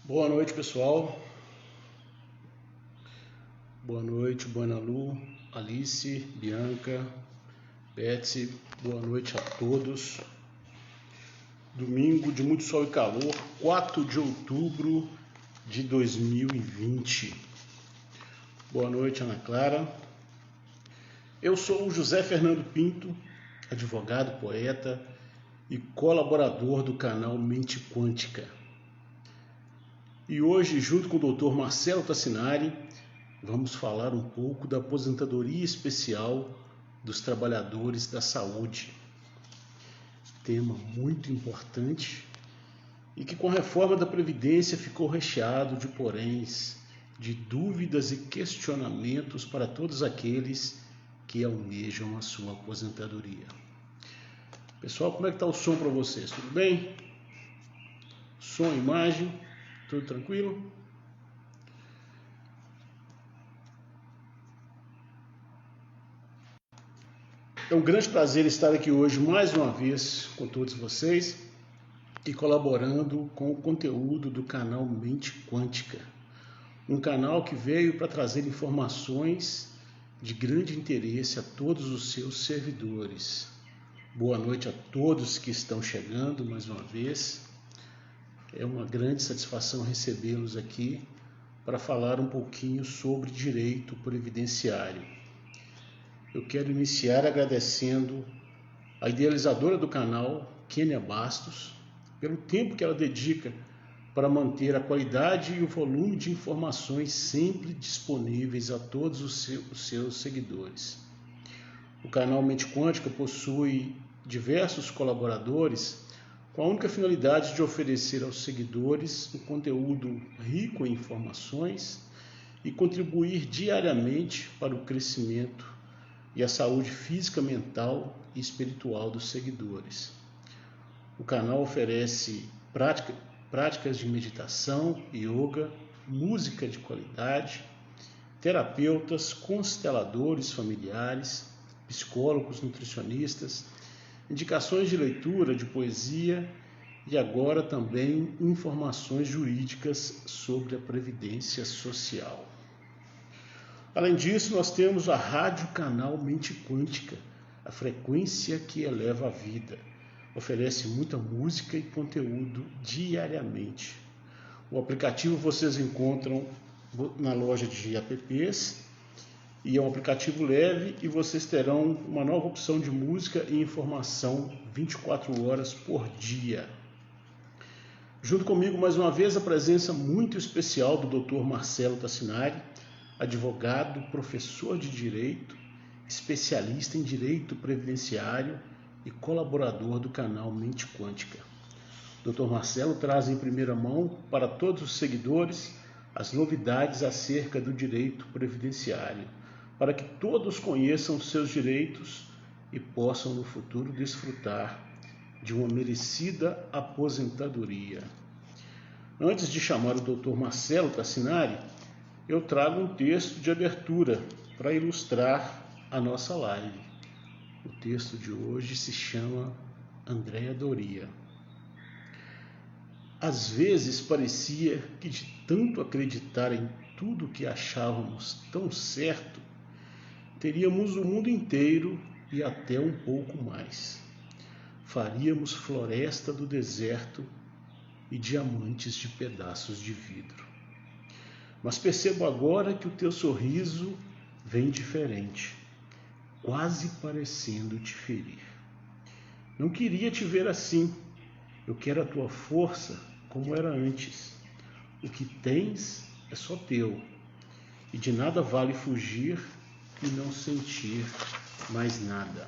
Boa noite, pessoal. Boa noite, Buena Lu, Alice, Bianca, Betsy. Boa noite a todos. Domingo de muito sol e calor, 4 de outubro de 2020. Boa noite, Ana Clara. Eu sou o José Fernando Pinto, advogado, poeta e colaborador do canal Mente Quântica. E hoje, junto com o Dr. Marcelo Tassinari, vamos falar um pouco da aposentadoria especial dos trabalhadores da saúde. Tema muito importante e que com a reforma da Previdência ficou recheado de poréns, de dúvidas e questionamentos para todos aqueles que almejam a sua aposentadoria. Pessoal, como é que está o som para vocês? Tudo bem? Som, imagem, tudo tranquilo? É um grande prazer estar aqui hoje mais uma vez com todos vocês e colaborando com o conteúdo do canal Mente Quântica. Um canal que veio para trazer informações de grande interesse a todos os seus servidores. Boa noite a todos que estão chegando mais uma vez. É uma grande satisfação recebê-los aqui para falar um pouquinho sobre direito previdenciário. Eu quero iniciar agradecendo a idealizadora do canal, Kênia Bastos, pelo tempo que ela dedica para manter a qualidade e o volume de informações sempre disponíveis a todos os seus seguidores. O canal Mente Quântica possui diversos colaboradores com a única finalidade de oferecer aos seguidores um conteúdo rico em informações e contribuir diariamente para o crescimento e a saúde física, mental e espiritual dos seguidores. O canal oferece práticas de meditação, yoga, música de qualidade, terapeutas, consteladores familiares, psicólogos, nutricionistas, indicações de leitura, de poesia e agora também informações jurídicas sobre a previdência social. Além disso, nós temos a Rádio Canal Mente Quântica, a frequência que eleva a vida. Oferece muita música e conteúdo diariamente. O aplicativo vocês encontram na loja de apps e é um aplicativo leve e vocês terão uma nova opção de música e informação 24 horas por dia. Junto comigo, mais uma vez, a presença muito especial do Dr. Marcelo Tassinari, advogado, professor de direito, especialista em direito previdenciário e colaborador do canal Mente Quântica. Dr. Marcelo traz em primeira mão para todos os seguidores as novidades acerca do direito previdenciário, para que todos conheçam seus direitos e possam no futuro desfrutar de uma merecida aposentadoria. Antes de chamar o Dr. Marcelo Tassinari, eu trago um texto de abertura para ilustrar a nossa live. O texto de hoje se chama Andréa Doria. Às vezes parecia que de tanto acreditar em tudo que achávamos tão certo, teríamos o mundo inteiro e até um pouco mais. Faríamos floresta do deserto e diamantes de pedaços de vidro. Mas percebo agora que o teu sorriso vem diferente, quase parecendo te ferir. Não queria te ver assim. Eu quero a tua força como era antes. O que tens é só teu, e de nada vale fugir e não sentir mais nada.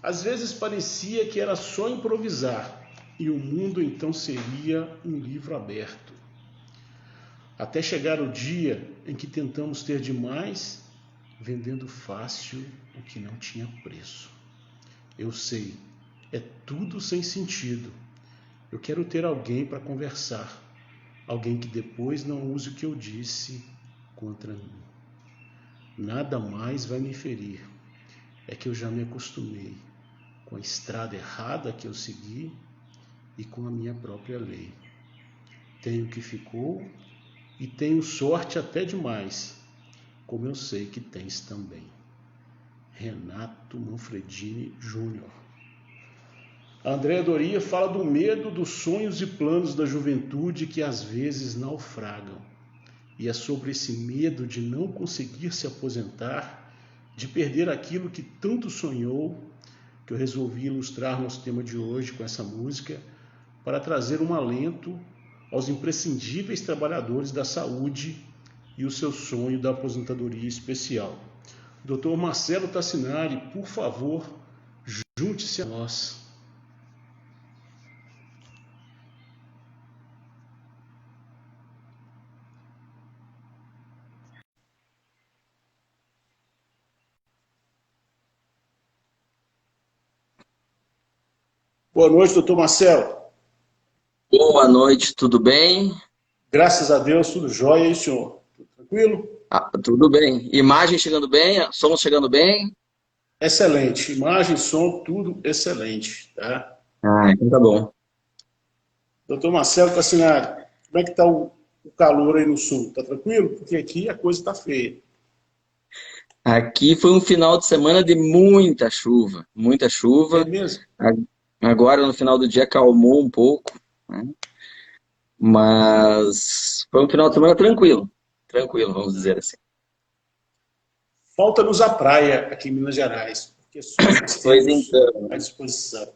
Às vezes parecia que era só improvisar, e o mundo então seria um livro aberto. Até chegar o dia em que tentamos ter demais, vendendo fácil o que não tinha preço. Eu sei, é tudo sem sentido. Eu quero ter alguém para conversar, alguém que depois não use o que eu disse contra mim. Nada mais vai me ferir. É que eu já me acostumei com a estrada errada que eu segui e com a minha própria lei. tenho o que ficou e tenho sorte até demais, como eu sei que tens também. Renato Manfredini Júnior. A Andréa Doria fala do medo dos sonhos e planos da juventude que às vezes naufragam. E é sobre esse medo de não conseguir se aposentar, de perder aquilo que tanto sonhou, que eu resolvi ilustrar nosso tema de hoje com essa música, para trazer um alento aos imprescindíveis trabalhadores da saúde e o seu sonho da aposentadoria especial. Dr. Marcelo Tassinari, por favor, junte-se a nós. Boa noite, doutor Marcelo. Boa noite, tudo bem? Graças a Deus, tudo jóia, e senhor? Tudo tranquilo? Tudo bem. Imagem chegando bem? Som chegando bem? Excelente. Imagem, som, tudo excelente, tá? Então tá bom. Doutor Marcelo Tassinari, como é que está o calor aí no sul? Tá tranquilo? Porque aqui a coisa está feia. Aqui foi um final de semana de muita chuva, muita É chuva. mesmo? Agora no final do dia acalmou um pouco, né? Mas foi um final de semana tranquilo, tranquilo, vamos dizer assim. Falta-nos a praia aqui em Minas Gerais, porque só nós Pois temos então, à disposição.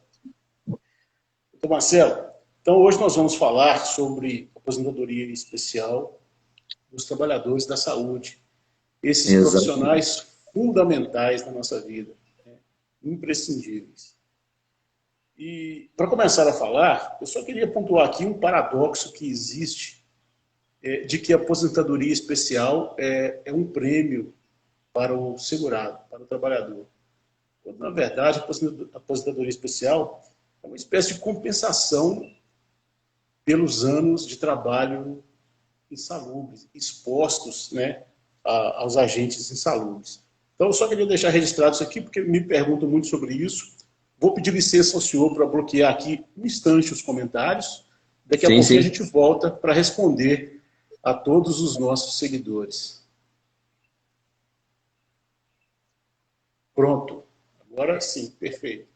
Doutor Marcelo, então hoje nós vamos falar sobre aposentadoria especial dos trabalhadores da saúde, esses exato. profissionais fundamentais na nossa vida, né? Imprescindíveis. E para começar a falar, eu só queria pontuar aqui um paradoxo que existe de que a aposentadoria especial é um prêmio para o segurado, para o trabalhador. Quando, na verdade, a aposentadoria especial é uma espécie de compensação pelos anos de trabalho insalubres, expostos, né, aos agentes insalubres. Então, eu só queria deixar registrado isso aqui, porque me perguntam muito sobre isso. Vou pedir licença ao senhor para bloquear aqui um instante os comentários. Daqui a Sim, pouquinho a sim. gente volta para responder a todos os nossos seguidores. Pronto. Agora sim, perfeito.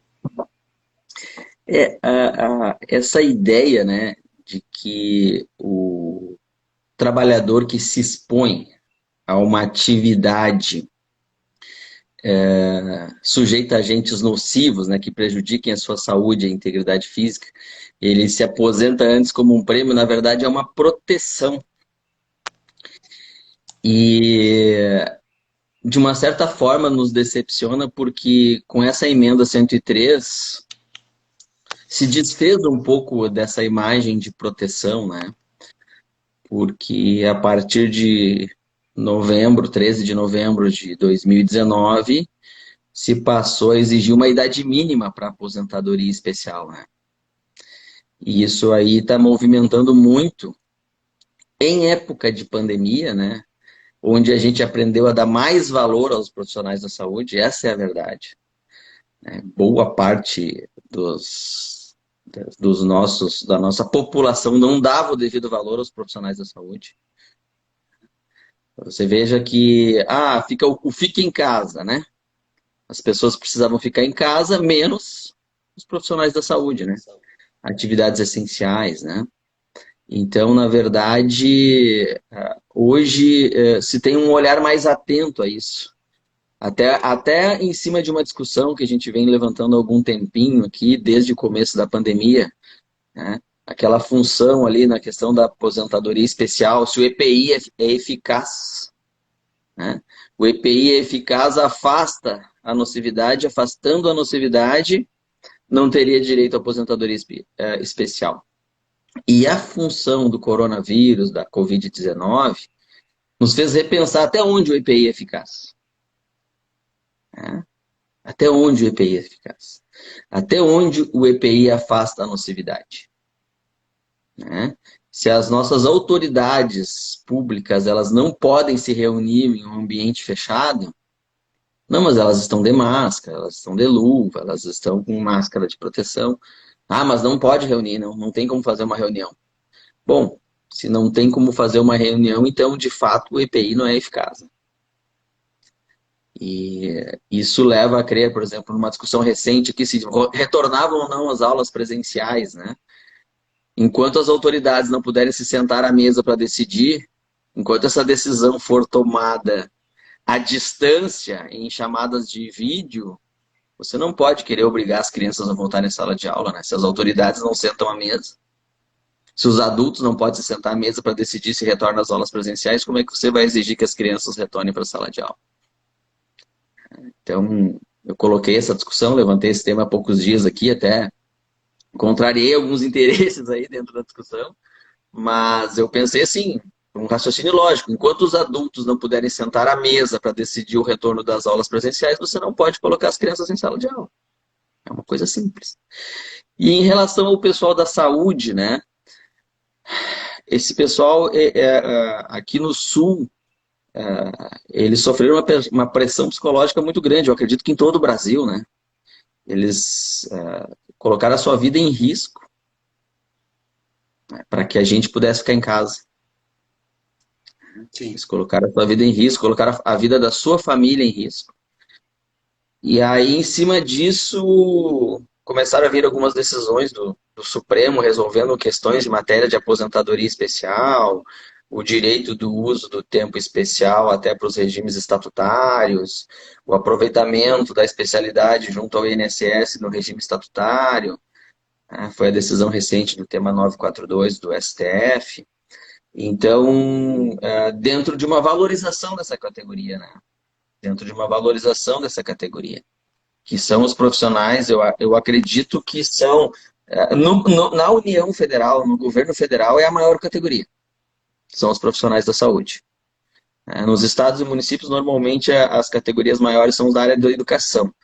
Essa ideia, né, de que o trabalhador que se expõe a uma atividade sujeita a agentes nocivos, né, que prejudiquem a sua saúde e a integridade física, ele se aposenta antes como um prêmio, na verdade é uma proteção. E, de uma certa forma, nos decepciona porque com essa emenda 103 se desfez um pouco dessa imagem de proteção, né? Porque a partir de novembro, 13 de novembro de 2019, se passou a exigir uma idade mínima para aposentadoria especial, né? E isso aí está movimentando muito em época de pandemia, né? Onde a gente aprendeu a dar mais valor aos profissionais da saúde, essa é a verdade, né? Boa parte da nossa população não dava o devido valor aos profissionais da saúde. Você veja que fica em casa, né? As pessoas precisavam ficar em casa, menos os profissionais da saúde, né? Atividades essenciais, né? Então, na verdade, hoje se tem um olhar mais atento a isso. Até em cima de uma discussão que a gente vem levantando há algum tempinho aqui, desde o começo da pandemia, né? Aquela função ali na questão da aposentadoria especial, se o EPI é eficaz, né? O EPI é eficaz, afasta a nocividade, afastando a nocividade, não teria direito à aposentadoria especial. E a função do coronavírus, da Covid-19, nos fez repensar até onde o EPI é eficaz. Né? Até onde o EPI é eficaz. Até onde o EPI afasta a nocividade. Né? Se as nossas autoridades públicas elas não podem se reunir em um ambiente fechado, não, mas elas estão de máscara, elas estão de luva, elas estão com máscara de proteção. Mas não pode reunir, não tem como fazer uma reunião. Bom, Se não tem como fazer uma reunião, então, de fato, o EPI não é eficaz. E isso leva a crer, por exemplo, numa discussão recente que se retornavam ou não as aulas presenciais, né? Enquanto as autoridades não puderem se sentar à mesa para decidir, enquanto essa decisão for tomada à distância, em chamadas de vídeo, você não pode querer obrigar as crianças a voltarem à sala de aula, né? Se as autoridades não sentam à mesa, se os adultos não podem se sentar à mesa para decidir se retornam às aulas presenciais, como é que você vai exigir que as crianças retornem para a sala de aula? Então, eu coloquei essa discussão, levantei esse tema há poucos dias aqui, até contrariei alguns interesses aí dentro da discussão, mas eu pensei assim, um raciocínio lógico, enquanto os adultos não puderem sentar à mesa para decidir o retorno das aulas presenciais, você não pode colocar as crianças em sala de aula. É uma coisa simples. E em relação ao pessoal da saúde, né? Esse pessoal aqui no Sul, eles sofreram uma pressão psicológica muito grande, eu acredito que em todo o Brasil, né? Eles colocaram a sua vida em risco, né, para que a gente pudesse ficar em casa. Sim. Eles colocaram a sua vida em risco, colocaram a vida da sua família em risco. E aí, em cima disso, começaram a vir algumas decisões do Supremo resolvendo questões de matéria de aposentadoria especial, o direito do uso do tempo especial até para os regimes estatutários, o aproveitamento da especialidade junto ao INSS no regime estatutário. Foi a decisão recente do tema 942 do STF. Então, dentro de uma valorização dessa categoria, né? Dentro de uma valorização dessa categoria, que são os profissionais, eu acredito que são, na União Federal, no governo federal, é a maior categoria, são os profissionais da saúde. Nos estados e municípios, normalmente, as categorias maiores são da área da educação,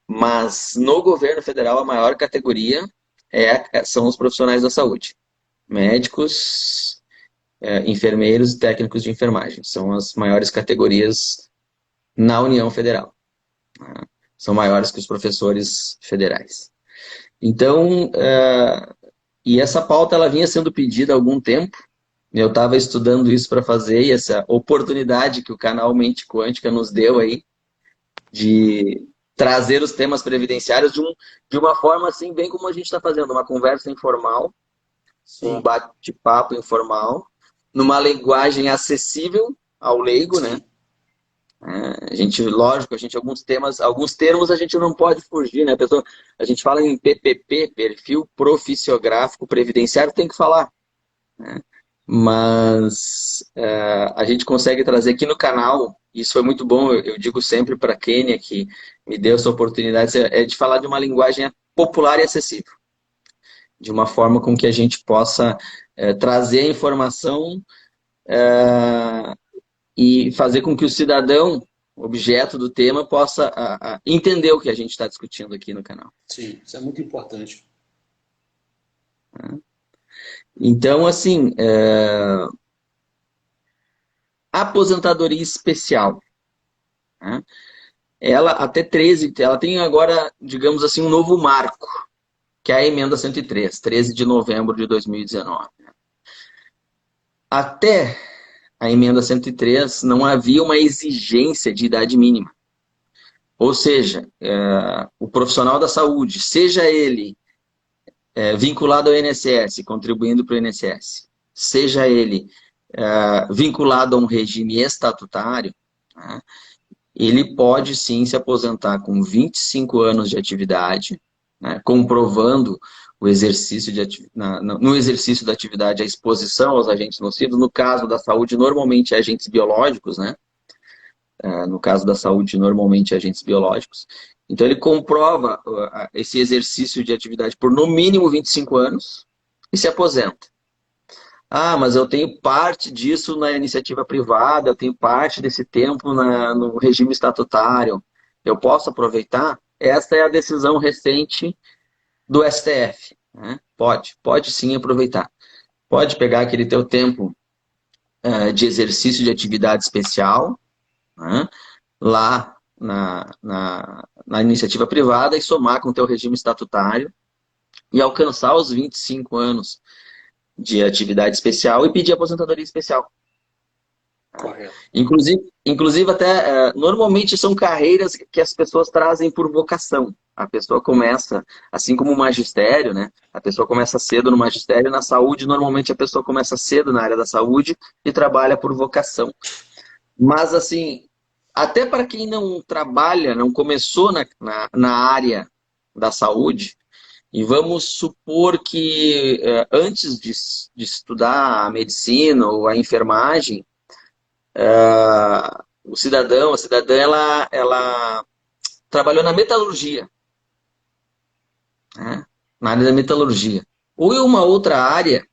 mas no governo federal, a maior categoria são os profissionais da saúde, médicos, enfermeiros e técnicos de enfermagem, são as maiores categorias na União Federal. São maiores que os professores federais. Então, e essa pauta ela vinha sendo pedida há algum tempo. Eu estava estudando isso para fazer, e essa oportunidade que o canal Mente Quântica nos deu aí, de trazer os temas previdenciários de uma forma assim, bem como a gente está fazendo, uma conversa informal, um bate-papo informal, numa linguagem acessível ao leigo, né? A gente, lógico, alguns termos a gente não pode fugir, né? A gente fala em PPP, perfil profissiográfico previdenciário, tem que falar, né? Mas a gente consegue trazer aqui no canal, isso foi muito bom, eu digo sempre para a Kênia, que me deu essa oportunidade, de falar de uma linguagem popular e acessível, de uma forma com que a gente possa trazer a informação e fazer com que o cidadão, objeto do tema, possa entender o que a gente está discutindo aqui no canal. Sim, isso é muito importante. Então, assim, aposentadoria especial. Né? Ela, até 13, ela tem agora, digamos assim, um novo marco, que é a emenda 103, 13 de novembro de 2019. Até a emenda 103 não havia uma exigência de idade mínima. Ou seja, o profissional da saúde, seja ele vinculado ao INSS, contribuindo para o INSS, seja ele vinculado a um regime estatutário, né, ele pode sim se aposentar com 25 anos de atividade, né, comprovando o exercício no exercício da atividade a exposição aos agentes nocivos. No caso da saúde, normalmente agentes biológicos, né? No caso da saúde, normalmente agentes biológicos. Então ele comprova esse exercício de atividade por no mínimo 25 anos e se aposenta. Ah, mas eu tenho parte disso na iniciativa privada, eu tenho parte desse tempo no regime estatutário. Eu posso aproveitar? Essa é a decisão recente do STF. Né? Pode sim aproveitar. Pode pegar aquele teu tempo de exercício de atividade especial, né? Lá na iniciativa privada e somar com o teu regime estatutário e alcançar os 25 anos de atividade especial e pedir aposentadoria especial. Correto. Inclusive até, normalmente são carreiras que as pessoas trazem por vocação. A pessoa começa, assim como o magistério, né? A pessoa começa cedo no magistério, na saúde, normalmente a pessoa começa cedo na área da saúde e trabalha por vocação. Mas, assim, até para quem não trabalha, não começou na área da saúde, e vamos supor que antes de estudar a medicina ou a enfermagem, o cidadão, a cidadã, ela trabalhou na metalurgia, né? Na área da metalurgia. Ou em uma outra área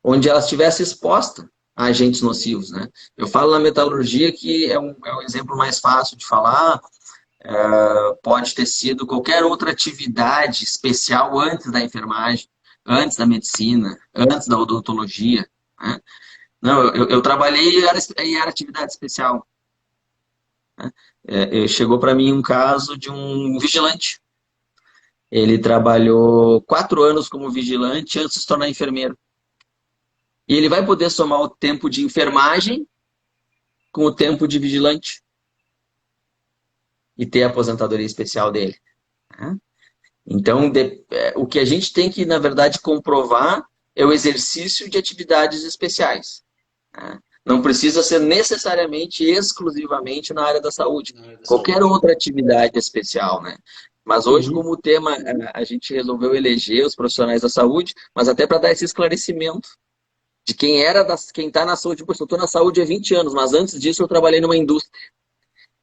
onde ela estivesse exposta a agentes nocivos, né? Eu falo na metalurgia que é um exemplo mais fácil de falar, pode ter sido qualquer outra atividade especial antes da enfermagem, antes da medicina, antes da odontologia, né? Não, eu trabalhei e era atividade especial. Chegou para mim um caso de um vigilante. Ele trabalhou 4 anos como vigilante antes de se tornar enfermeiro. E ele vai poder somar o tempo de enfermagem com o tempo de vigilante e ter a aposentadoria especial dele, né? Então, o que a gente tem que, na verdade, comprovar é o exercício de atividades especiais, né? Não precisa ser necessariamente, exclusivamente na área da saúde. Qualquer outra atividade especial, né? Mas hoje, como o tema, a gente resolveu eleger os profissionais da saúde, mas até para dar esse esclarecimento de quem está na saúde. Poxa, eu estou na saúde há 20 anos, mas antes disso eu trabalhei numa indústria.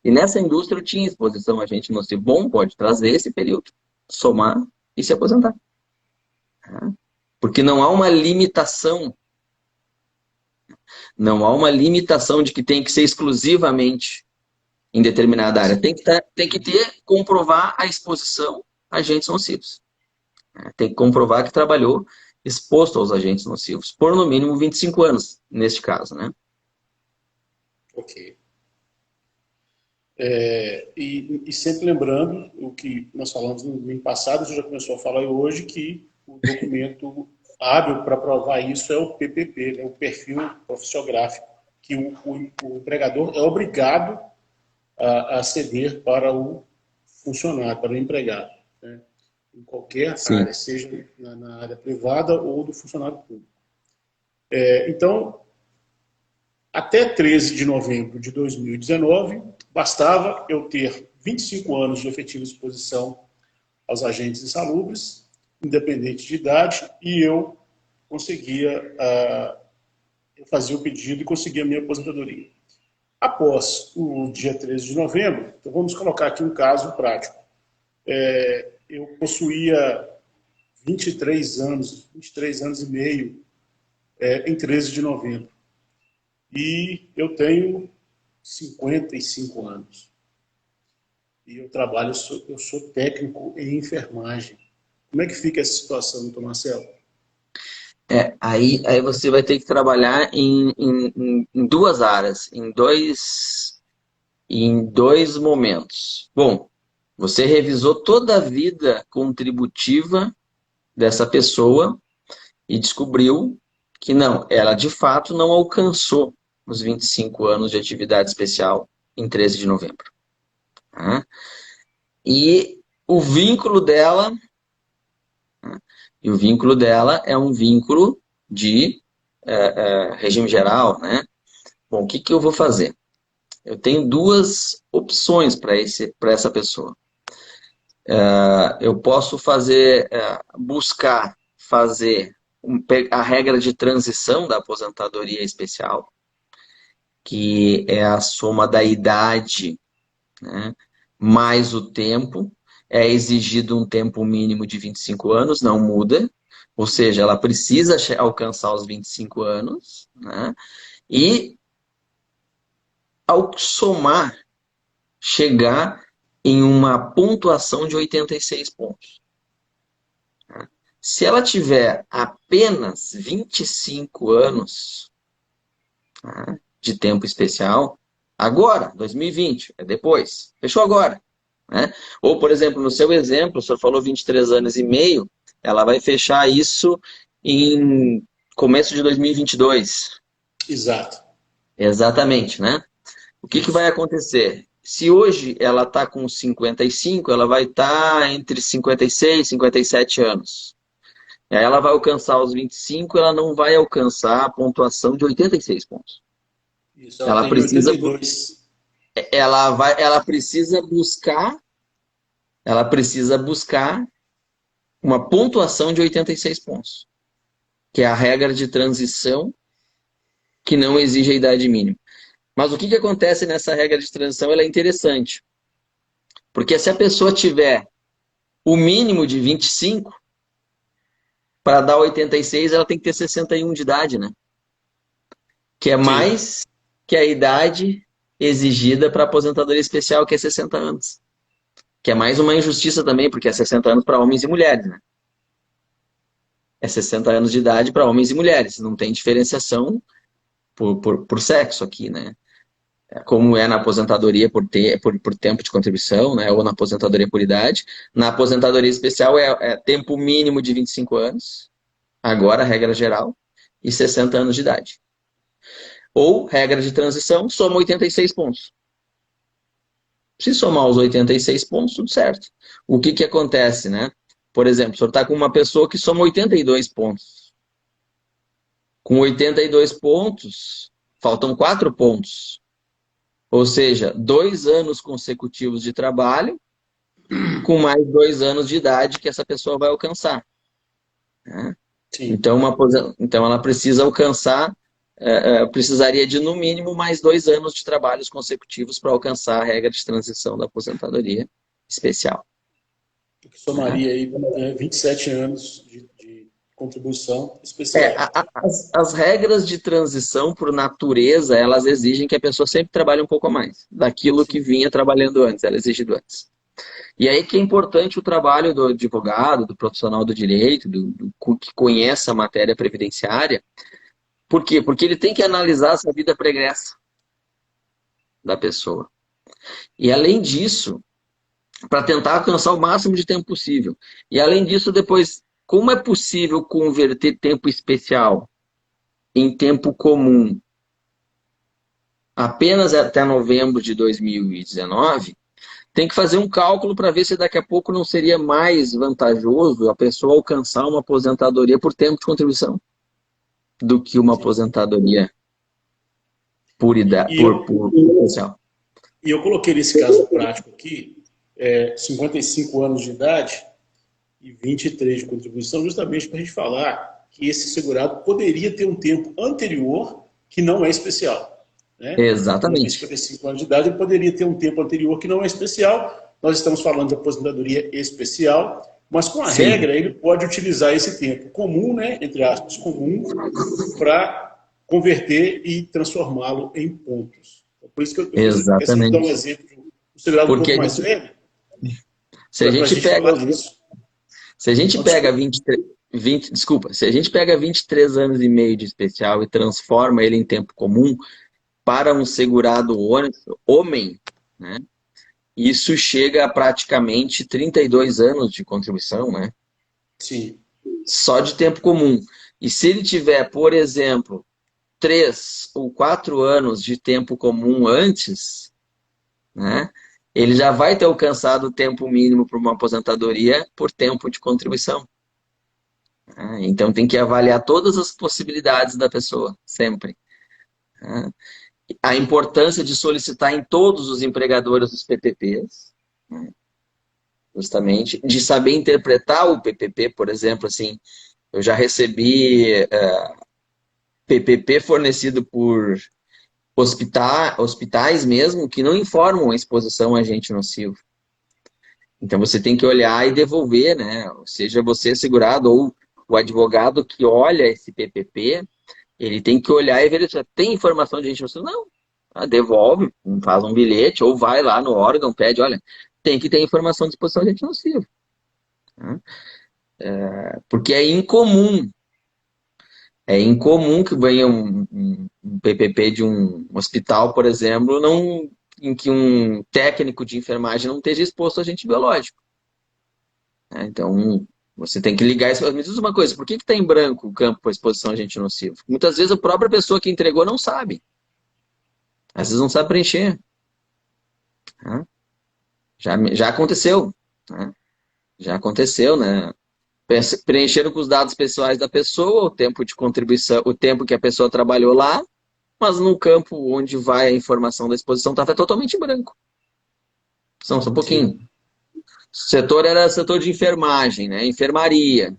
E nessa indústria eu tinha exposição a agente nocivo. Bom, pode trazer esse período, somar e se aposentar. Porque não há uma limitação. Não há uma limitação de que tem que ser exclusivamente em determinada área. Tem que comprovar a exposição a agentes nocivos. Tem que comprovar que trabalhou exposto aos agentes nocivos, por no mínimo 25 anos, neste caso, né? Ok. E sempre lembrando o que nós falamos no ano passado, você já começou a falar hoje, que o documento hábil para provar isso é o PPP, né, o perfil profissiográfico, que o empregador é obrigado a ceder para o funcionário, para o empregado, né, em qualquer Sim. área, seja na área privada ou do funcionário público. Então, até 13 de novembro de 2019, bastava eu ter 25 anos de efetiva exposição aos agentes insalubres, independente de idade, e eu conseguia, eu fazia o pedido e conseguia a minha aposentadoria. Após o dia 13 de novembro, então vamos colocar aqui um caso prático. Eu possuía 23 anos e meio em 13 de novembro. E eu tenho 55 anos. E eu trabalho, eu sou técnico em enfermagem. Como é que fica essa situação, doutor Marcelo? Aí você vai ter que trabalhar em duas áreas, em dois momentos. Bom, você revisou toda a vida contributiva dessa pessoa e descobriu que não, ela de fato não alcançou os 25 anos de atividade especial em 13 de novembro. Tá? E o vínculo dela, é um vínculo de regime geral, né? Bom, o que eu vou fazer? Eu tenho duas opções para essa pessoa. Eu posso buscar fazer a regra de transição da aposentadoria especial, que é a soma da idade, né, mais o tempo. É exigido um tempo mínimo de 25 anos, não muda. Ou seja, ela precisa alcançar os 25 anos, né, e ao somar, chegar em uma pontuação de 86 pontos. Se ela tiver apenas 25 anos, tá, de tempo especial, agora, 2020, é depois, fechou agora, né? Ou, por exemplo, no seu exemplo, o senhor falou 23 anos e meio, ela vai fechar isso em começo de 2022. Exato. Exatamente, né? O que Isso. vai acontecer? Se hoje ela está com 55, ela vai estar entre 56 e 57 anos. E aí ela vai alcançar os 25, ela não vai alcançar a pontuação de 86 pontos. Isso. Ela Ela tem precisa, 82. ela precisa buscar uma pontuação de 86 pontos, que é a regra de transição que não exige a idade mínima. Mas o que que acontece nessa regra de transição? Ela é interessante, porque se a pessoa tiver o mínimo de 25, para dar 86, ela tem que ter 61 de idade, né? Que é Sim. mais que a idade exigida para aposentadoria especial, que é 60 anos. Que é mais uma injustiça também, porque é 60 anos para homens e mulheres, né? É 60 anos de idade para homens e mulheres. Não tem diferenciação por sexo aqui, né? Como é na aposentadoria por tempo de contribuição, né? Ou na aposentadoria por idade. Na aposentadoria especial é tempo mínimo de 25 anos, agora a regra geral, e 60 anos de idade. Ou, regra de transição, soma 86 pontos. Se somar os 86 pontos, tudo certo. O que que acontece, né? Por exemplo, o senhor está com uma pessoa que soma 82 pontos. Com 82 pontos, faltam 4 pontos. Ou seja, 2 anos consecutivos de trabalho, com mais 2 anos de idade que essa pessoa vai alcançar, né? Sim. Então ela precisa alcançar, precisaria de no mínimo mais 2 anos de trabalhos consecutivos para alcançar a regra de transição da aposentadoria especial, O que né? somaria aí 27 anos de contribuição especial. As regras de transição, por natureza, elas exigem que a pessoa sempre trabalhe um pouco a mais daquilo que Sim. vinha trabalhando antes, ela exige do antes. E aí que é importante o trabalho do advogado, do profissional do direito, que conhece a matéria previdenciária. Por quê? Porque ele tem que analisar essa vida pregressa da pessoa. E além disso, para tentar alcançar o máximo de tempo possível. E além disso, depois, como é possível converter tempo especial em tempo comum apenas até novembro de 2019? Tem que fazer um cálculo para ver se daqui a pouco não seria mais vantajoso a pessoa alcançar uma aposentadoria por tempo de contribuição do que uma Sim. aposentadoria por E, idade, e eu, por especial. e eu coloquei nesse caso prático aqui, 55 anos de idade e 23 de contribuição, justamente para a gente falar que esse segurado poderia ter um tempo anterior que não é especial, né? Ele tem Exatamente. 55 anos de idade, ele poderia ter um tempo anterior que não é especial. Nós estamos falando de aposentadoria especial, mas com a Sim, regra ele pode utilizar esse tempo comum, né, entre aspas, comum, para converter e transformá-lo em pontos. Então, por isso que eu pensei em dar um exatamente. exemplo de um segurado um Porque pouco mais velho, se a para a gente gente pega, falar disso. se a gente Oh, pega desculpa. 23, desculpa, se a gente pega 23 anos e meio de especial e transforma ele em tempo comum para um segurado homem, né? Isso chega a praticamente 32 anos de contribuição, né? Sim, Só de tempo comum. E se ele tiver, por exemplo, 3 ou 4 anos de tempo comum antes, né? Ele já vai ter alcançado o tempo mínimo para uma aposentadoria por tempo de contribuição, né? Então tem que avaliar todas as possibilidades da pessoa, sempre, né? A importância de solicitar em todos os empregadores os PPPs, né? Justamente, de saber interpretar o PPP, por exemplo, assim, eu já recebi PPP fornecido por hospitais mesmo que não informam a exposição a agente nocivo. Então você tem que olhar e devolver, né? Seja você segurado ou o advogado que olha esse PPP, ele tem que olhar e ver se tem informação de agente nocivo. Não, devolve, faz um bilhete ou vai lá no órgão, pede, olha, tem que ter informação de exposição a agente nocivo, né? Porque é incomum que venha um PPP de um hospital, por exemplo, não, em que um técnico de enfermagem não esteja exposto a agente biológico, né? Então, Você tem que ligar isso. Me diz uma coisa, por que está em branco o campo para exposição a agente nocivo? Muitas vezes a própria pessoa que entregou não sabe. Às vezes não sabe preencher. Né? Já aconteceu. Né? Já aconteceu, né? Preencheram com os dados pessoais da pessoa, o tempo de contribuição, o tempo que a pessoa trabalhou lá, mas no campo onde vai a informação da exposição estava totalmente em branco. Só um pouquinho. Sim. O setor era setor de enfermagem, né? Enfermaria.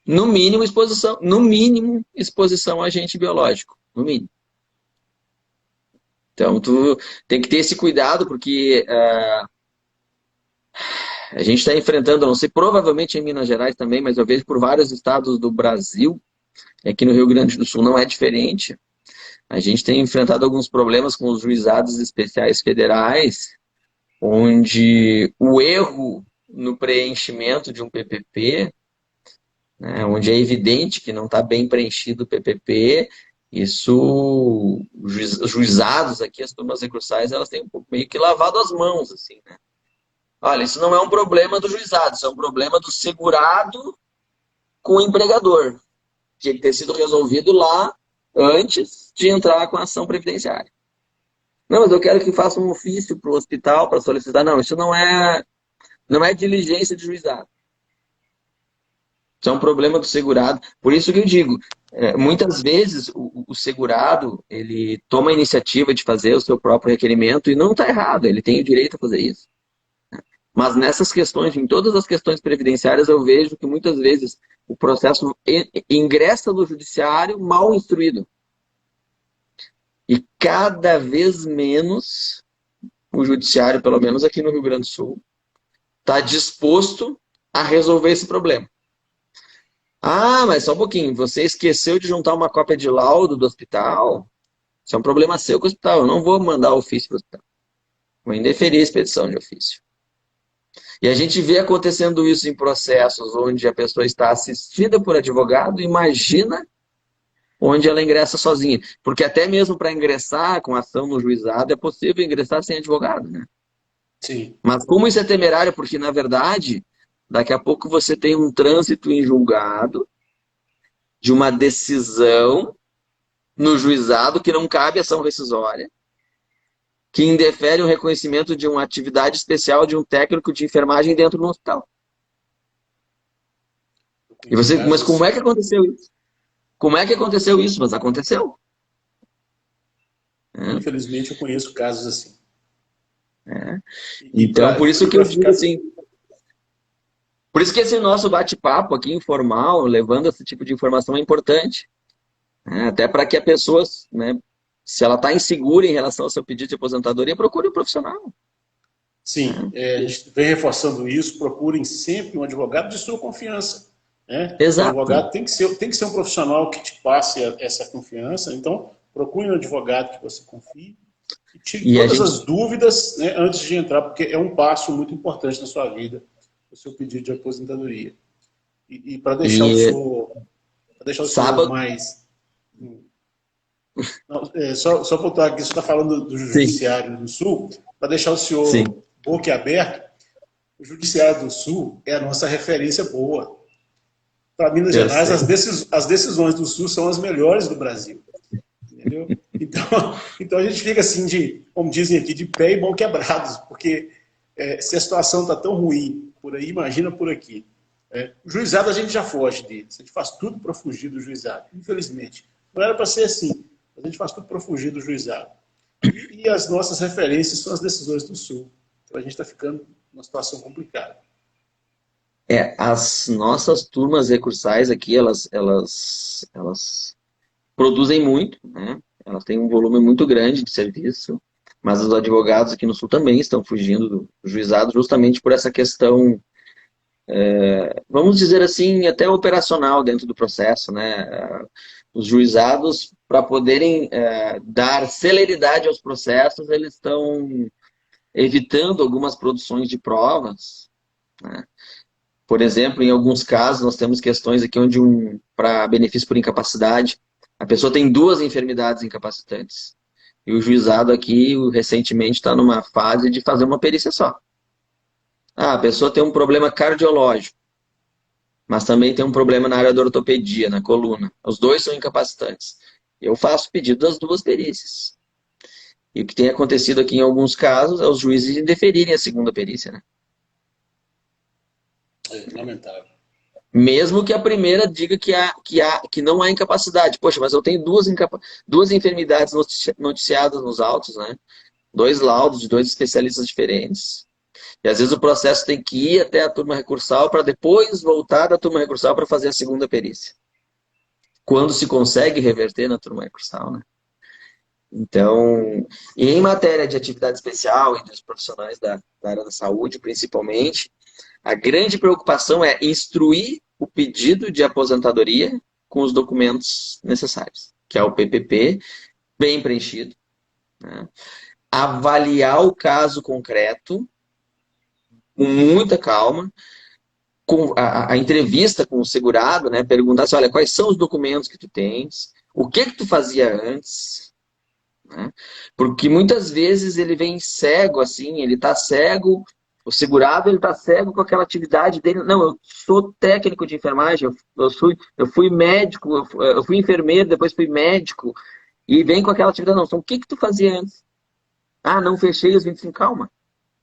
No mínimo, exposição a agente biológico. No mínimo. Então, tu tem que ter esse cuidado, porque a gente está enfrentando, não sei, provavelmente em Minas Gerais também, mas eu vejo por vários estados do Brasil, aqui no Rio Grande do Sul não é diferente. A gente tem enfrentado alguns problemas com os juizados especiais federais, onde o erro no preenchimento de um PPP, né, onde é evidente que não está bem preenchido o PPP, isso, os juizados aqui, as turmas recursais, elas têm um pouco meio que lavado as mãos, assim, né? Olha, isso não é um problema do juizado, isso é um problema do segurado com o empregador. Tinha que ter sido resolvido lá antes de entrar com a ação previdenciária. Não, mas eu quero que faça um ofício para o hospital para solicitar. Não, isso não é diligência de juizado. Isso é um problema do segurado. Por isso que eu digo, muitas vezes o segurado, ele toma a iniciativa de fazer o seu próprio requerimento e não está errado, ele tem o direito a fazer isso. Mas nessas questões, em todas as questões previdenciárias, eu vejo que muitas vezes o processo ingressa no judiciário mal instruído. E cada vez menos o judiciário, pelo menos aqui no Rio Grande do Sul, está disposto a resolver esse problema. Ah, mas só um pouquinho, você esqueceu de juntar uma cópia de laudo do hospital? Isso é um problema seu com o hospital, eu não vou mandar ofício para o hospital. Vou indeferir a expedição de ofício. E a gente vê acontecendo isso em processos onde a pessoa está assistida por advogado, imagina onde ela ingressa sozinha. Porque até mesmo para ingressar com ação no juizado é possível ingressar sem advogado, né? Sim. Mas como isso é temerário? Porque, na verdade, daqui a pouco você tem um trânsito em julgado de uma decisão no juizado que não cabe ação rescisória, que indefere o reconhecimento de uma atividade especial de um técnico de enfermagem dentro do hospital. E você, mas como é que aconteceu isso? Como é que aconteceu isso? Mas aconteceu. Infelizmente, eu conheço casos assim. Então, por isso que eu digo assim, por isso que esse nosso bate-papo aqui informal, levando esse tipo de informação é importante. Até para que a pessoa, né, se ela está insegura em relação ao seu pedido de aposentadoria, procure um profissional. Sim, a gente vem reforçando isso, procurem sempre um advogado de sua confiança. Né? Exato. O advogado tem que ser um profissional que te passe essa confiança, então procure um advogado que você confie e tire todas as dúvidas, né, antes de entrar, porque é um passo muito importante na sua vida, o seu pedido de aposentadoria. E para deixar o senhor mais... Não, só voltar aqui, você está falando do Judiciário do Sul, para deixar o senhor boquiaberto, o Judiciário do Sul é a nossa referência boa. Para Minas Gerais, as decisões do Sul são as melhores do Brasil. Entendeu? Então a gente fica assim, como dizem aqui, de pé e mão quebrados, porque se a situação está tão ruim por aí, imagina por aqui. O juizado a gente já foge dele, a gente faz tudo para fugir do juizado, infelizmente. Não era para ser assim, a gente faz tudo para fugir do juizado. E as nossas referências são as decisões do Sul. Então a gente está ficando numa situação complicada. As nossas turmas recursais aqui, elas produzem muito, né? Elas têm um volume muito grande de serviço, mas os advogados aqui no Sul também estão fugindo do juizado justamente por essa questão, vamos dizer assim, até operacional dentro do processo, né? Os juizados, para poderem dar celeridade aos processos, eles estão evitando algumas produções de provas, né? Por exemplo, em alguns casos, nós temos questões aqui onde, para benefício por incapacidade, a pessoa tem 2 enfermidades incapacitantes. E o juizado aqui, recentemente, está numa fase de fazer uma perícia só. A pessoa tem um problema cardiológico. mas também tem um problema na área da ortopedia, na coluna. Os dois são incapacitantes. Eu faço pedido das duas perícias. E o que tem acontecido aqui em alguns casos é os juízes indeferirem a segunda perícia, né? É lamentável. Mesmo que a primeira diga que não há incapacidade. Poxa, mas eu tenho duas enfermidades noticiadas nos autos, né? Dois laudos de dois especialistas diferentes. E às vezes o processo tem que ir até a turma recursal para depois voltar da turma recursal para fazer a segunda perícia. Quando se consegue reverter na turma recursal, né? Então, e em matéria de atividade especial e dos profissionais da área da saúde, principalmente, a grande preocupação é instruir o pedido de aposentadoria com os documentos necessários, que é o PPP, bem preenchido, né? Avaliar o caso concreto com muita calma, com a entrevista com o segurado, né? Perguntar assim, olha, quais são os documentos que tu tens, o que tu fazia antes, né? Porque muitas vezes ele vem cego, assim, ele está cego, o segurado ele está cego com aquela atividade dele. Não, eu sou técnico de enfermagem, eu fui médico, eu fui enfermeiro, depois fui médico, e vem com aquela atividade. Não, então, o que tu fazia antes? Ah, não fechei os 25, calma,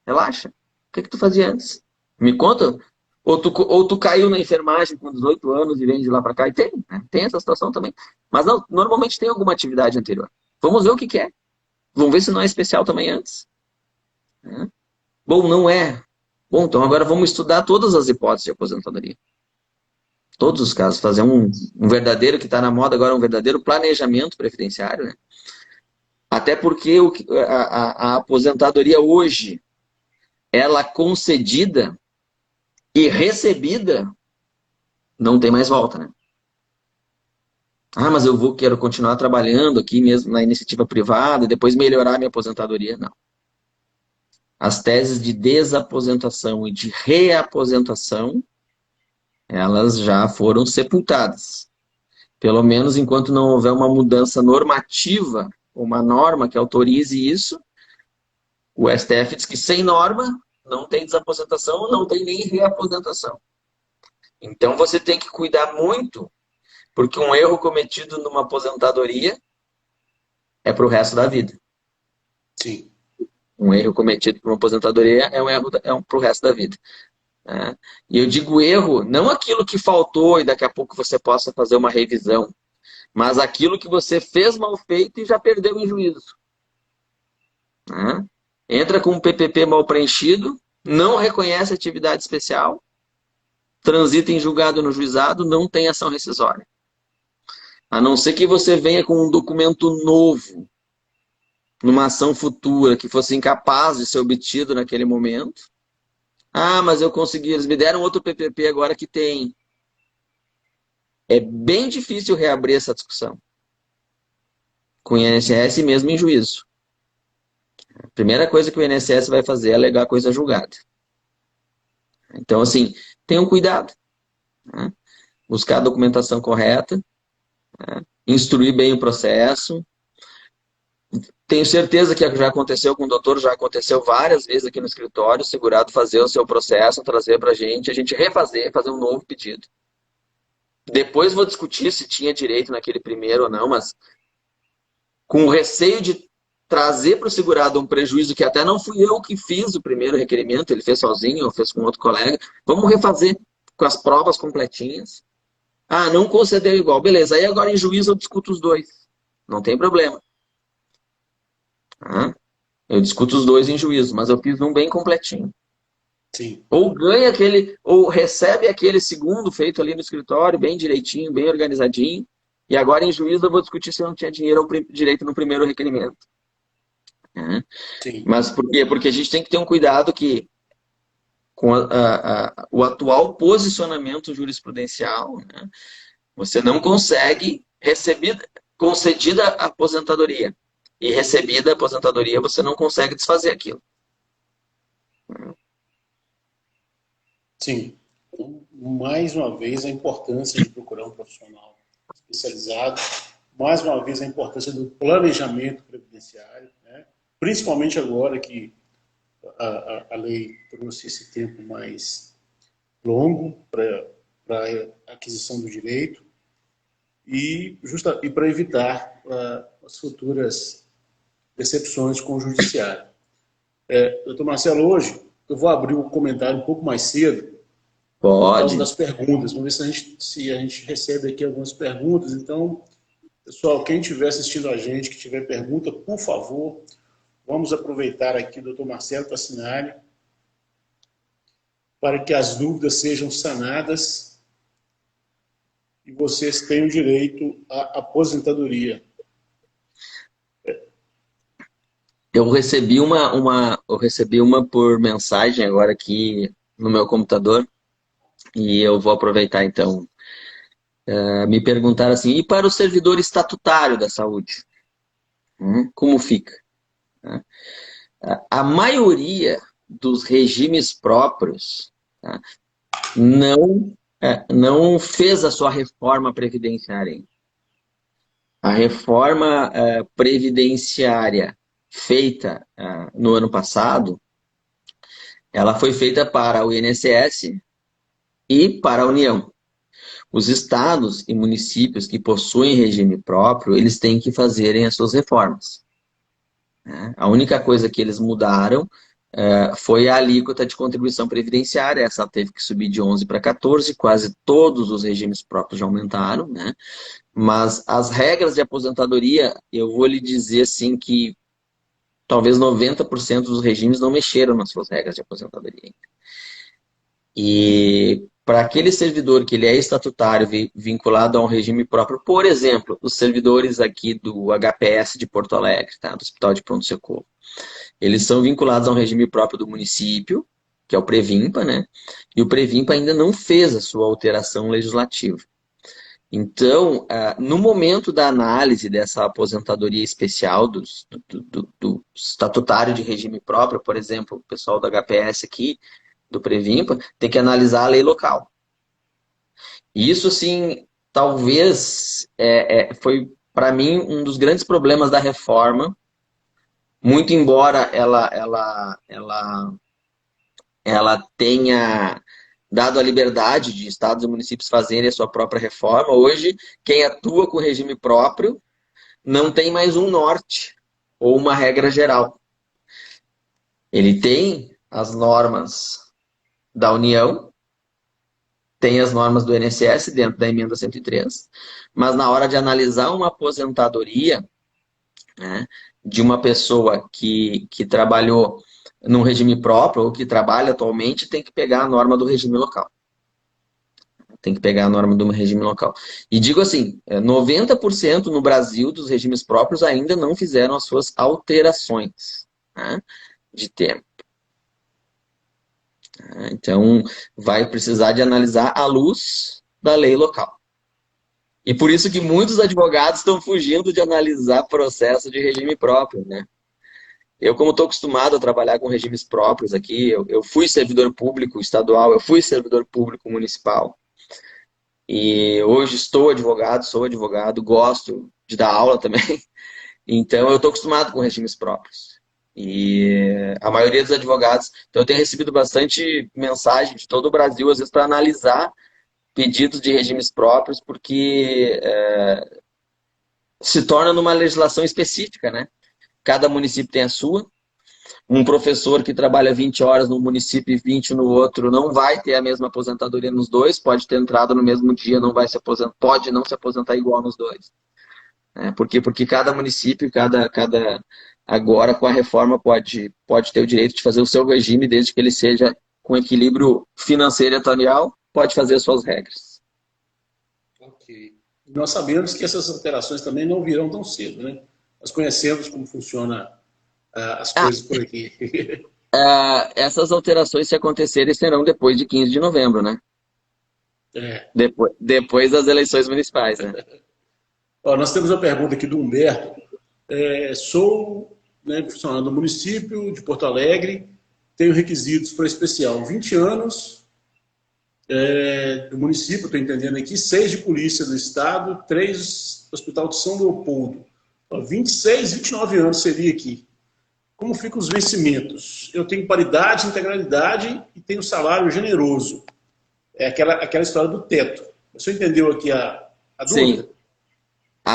relaxa. O que tu fazia antes? Me conta. Ou tu caiu na enfermagem com 18 anos e vem de lá para cá. E tem, né? Tem essa situação também. Mas não, normalmente tem alguma atividade anterior. Vamos ver o que é. Vamos ver se não é especial também antes. Né? Bom, não é. Bom, então agora vamos estudar todas as hipóteses de aposentadoria. Todos os casos. Fazer um verdadeiro, que está na moda agora, um verdadeiro planejamento previdenciário. Né? Até porque a aposentadoria hoje, ela concedida e recebida, não tem mais volta, né? Ah, mas quero continuar trabalhando aqui mesmo na iniciativa privada, depois melhorar minha aposentadoria. Não. As teses de desaposentação e de reaposentação, elas já foram sepultadas. Pelo menos enquanto não houver uma mudança normativa, uma norma que autorize isso, o STF diz que sem norma não tem desaposentação, não tem nem reaposentação. Então você tem que cuidar muito, porque um erro cometido numa aposentadoria é para o resto da vida. Sim. Um erro cometido por uma aposentadoria é um erro para o resto da vida. Né? E eu digo erro, não aquilo que faltou e daqui a pouco você possa fazer uma revisão, mas aquilo que você fez mal feito e já perdeu em juízo. Né? Entra com um PPP mal preenchido, não reconhece atividade especial, transita em julgado no juizado, não tem ação rescisória. A não ser que você venha com um documento novo, numa ação futura, que fosse incapaz de ser obtido naquele momento. Ah, mas eu consegui, eles me deram outro PPP agora que tem. É bem difícil reabrir essa discussão com o INSS mesmo em juízo. A primeira coisa que o INSS vai fazer é alegar coisa julgada. Então, assim, tenham cuidado. Né? Buscar a documentação correta, né? Instruir bem o processo. Tenho certeza que já aconteceu com o doutor, já aconteceu várias vezes aqui no escritório, o segurado fazer o seu processo, trazer para a gente refazer, fazer um novo pedido. Depois vou discutir se tinha direito naquele primeiro ou não, mas com o receio de trazer para o segurado um prejuízo que até não fui eu que fiz o primeiro requerimento, ele fez sozinho ou fez com outro colega, vamos refazer com as provas completinhas. Ah, não concedeu igual, beleza, aí agora em juízo eu discuto os dois, não tem problema. Eu discuto os dois em juízo, mas eu fiz um bem completinho. Sim. Ou ganha aquele, ou recebe aquele segundo feito ali no escritório, bem direitinho, bem organizadinho, e agora em juízo eu vou discutir se eu não tinha dinheiro ou direito no primeiro requerimento. Sim. Mas por quê? Porque a gente tem que ter um cuidado que com o atual posicionamento jurisprudencial, né, você não consegue concedida a aposentadoria. E recebida a aposentadoria, você não consegue desfazer aquilo. Sim. Então, mais uma vez, a importância de procurar um profissional especializado, mais uma vez, a importância do planejamento previdenciário, né? Principalmente agora que a lei trouxe esse tempo mais longo para para a aquisição do direito e para evitar as futuras decepções com o judiciário. Doutor Marcelo, hoje eu vou abrir o comentário um pouco mais cedo por causa Pode. das perguntas. Vamos ver se a gente recebe aqui algumas perguntas. Então, pessoal, quem estiver assistindo a gente, que tiver pergunta, por favor, vamos aproveitar aqui o doutor Marcelo Tassinari para que as dúvidas sejam sanadas e vocês tenham direito à aposentadoria. Eu recebi uma por mensagem agora aqui no meu computador e eu vou aproveitar então. Me perguntaram assim, e para o servidor estatutário da saúde? Como fica? A maioria dos regimes próprios, tá, não fez a sua reforma previdenciária ainda. A reforma previdenciária feita no ano passado, ela foi feita para o INSS e para a União. Os estados e municípios que possuem regime próprio, eles têm que fazerem as suas reformas. A única coisa que eles mudaram foi a alíquota de contribuição previdenciária. Essa teve que subir de 11 para 14, quase todos os regimes próprios já aumentaram, né? Mas as regras de aposentadoria, eu vou lhe dizer assim que talvez 90% dos regimes não mexeram nas suas regras de aposentadoria. E para aquele servidor que ele é estatutário vinculado a um regime próprio, por exemplo, os servidores aqui do HPS de Porto Alegre, tá? Do Hospital de Pronto Socorro, eles são vinculados a um regime próprio do município, que é o Previmpa, né? E o Previmpa ainda não fez a sua alteração legislativa. Então, no momento da análise dessa aposentadoria especial do estatutário de regime próprio, por exemplo, o pessoal do HPS aqui, do Previmpa, tem que analisar a lei local. E isso, sim, talvez foi, para mim, um dos grandes problemas da reforma, muito embora ela tenha dado a liberdade de estados e municípios fazerem a sua própria reforma. Hoje, quem atua com regime próprio não tem mais um norte ou uma regra geral. Ele tem as normas da União, tem as normas do INSS dentro da emenda 103, mas na hora de analisar uma aposentadoria, né, de uma pessoa que trabalhou num regime próprio ou que trabalha atualmente, tem que pegar a norma do regime local. Tem que pegar a norma do regime local. E digo assim, 90% no Brasil dos regimes próprios ainda não fizeram as suas alterações, né, de tempo. Então, vai precisar de analisar à luz da lei local. E por isso que muitos advogados estão fugindo de analisar processo de regime próprio, né? Eu, como estou acostumado a trabalhar com regimes próprios aqui, eu fui servidor público estadual, eu fui servidor público municipal. E hoje sou advogado, gosto de dar aula também. Então, eu estou acostumado com regimes próprios. E a maioria dos advogados... Então, eu tenho recebido bastante mensagem de todo o Brasil, às vezes, para analisar pedidos de regimes próprios, porque se torna numa legislação específica, né? Cada município tem a sua. Um professor que trabalha 20 horas num município e 20 no outro não vai ter a mesma aposentadoria nos dois, pode ter entrado no mesmo dia, não vai se aposentar, pode não se aposentar igual nos dois. Por quê? Porque cada município, agora com a reforma pode ter o direito de fazer o seu regime, desde que ele seja com equilíbrio financeiro e atuarial, pode fazer as suas regras. Ok. Nós sabemos que essas alterações também não virão tão cedo, né? Nós conhecemos como funciona as coisas por aqui. Essas alterações, se acontecerem, serão depois de 15 de novembro, né? Depois das eleições municipais, né? Nós temos uma pergunta aqui do Humberto. Sou funcionário do município de Porto Alegre, tenho requisitos para especial 20 anos do município, estou entendendo aqui, 6 de polícia do estado, 3 do Hospital de São Leopoldo. 26, 29 anos seria aqui. Como ficam os vencimentos? Eu tenho paridade, integralidade e tenho salário generoso. É aquela história do teto. O senhor entendeu aqui a Sim.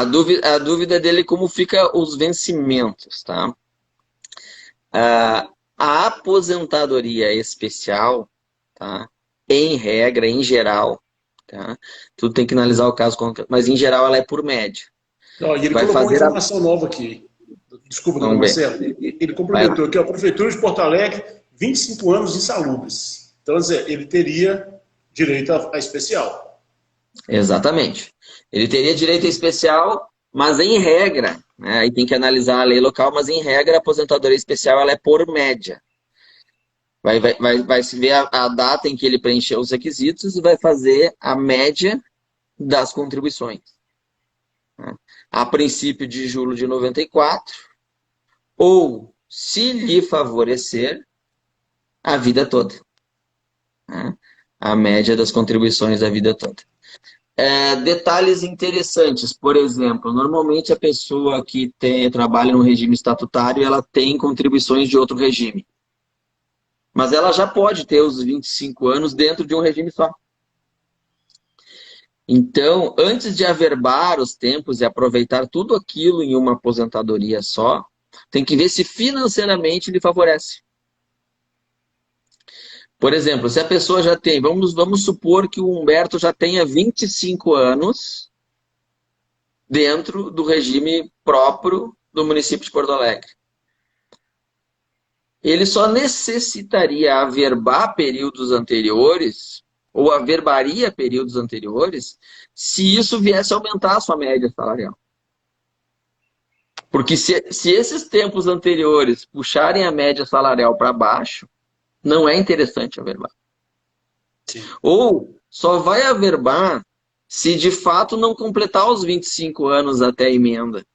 dúvida? A dúvida dele é como fica os vencimentos, tá? A aposentadoria especial, tá? Em regra, em geral, tá? Tudo tem que analisar o caso, mas em geral ela é por média. Ó, e ele Vai colocou uma fazer a... informação nova aqui. Desculpa, doutor Vamos ver. Marcelo. Ele Vai lá. complementou aqui, ó, Prefeitura de Porto Alegre, 25 anos insalubres. Então, quer dizer, ele teria direito a especial. Exatamente. Ele teria direito especial, mas em regra, né? Aí tem que analisar a lei local, mas em regra a aposentadoria especial ela é por média. Vai se ver a data em que ele preencheu os requisitos e vai fazer a média das contribuições, né? A princípio de julho de 94, ou, se lhe favorecer, a vida toda, né? A média das contribuições da vida toda. Detalhes interessantes, por exemplo, normalmente a pessoa que trabalha no regime estatutário, ela tem contribuições de outro regime. Mas ela já pode ter os 25 anos dentro de um regime só. Então, antes de averbar os tempos e aproveitar tudo aquilo em uma aposentadoria só, tem que ver se financeiramente lhe favorece. Por exemplo, se a pessoa já tem, vamos supor que o Humberto já tenha 25 anos dentro do regime próprio do município de Porto Alegre. Ele só necessitaria averbar períodos anteriores, ou averbaria períodos anteriores, se isso viesse a aumentar a sua média salarial. Porque se esses tempos anteriores puxarem a média salarial para baixo, não é interessante averbar. Sim. Ou só vai averbar se de fato não completar os 25 anos até a emenda.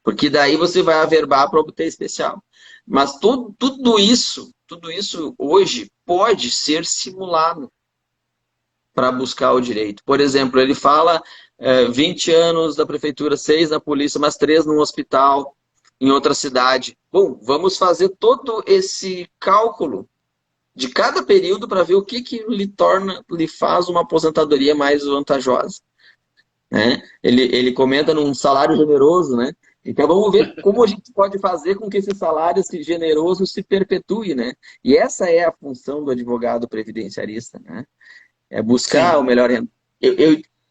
Porque daí você vai averbar para obter especial. Mas tudo isso hoje pode ser simulado para buscar o direito. Por exemplo, ele fala 20 anos da prefeitura, 6 na polícia, mas 3 num hospital, em outra cidade. Bom, vamos fazer todo esse cálculo de cada período para ver o que lhe faz uma aposentadoria mais vantajosa, né? Ele comenta num salário generoso, né? Então vamos ver como a gente pode fazer com que esse salário generoso se perpetue, né? E essa é a função do advogado previdenciarista, né? É buscar o Sim. melhor.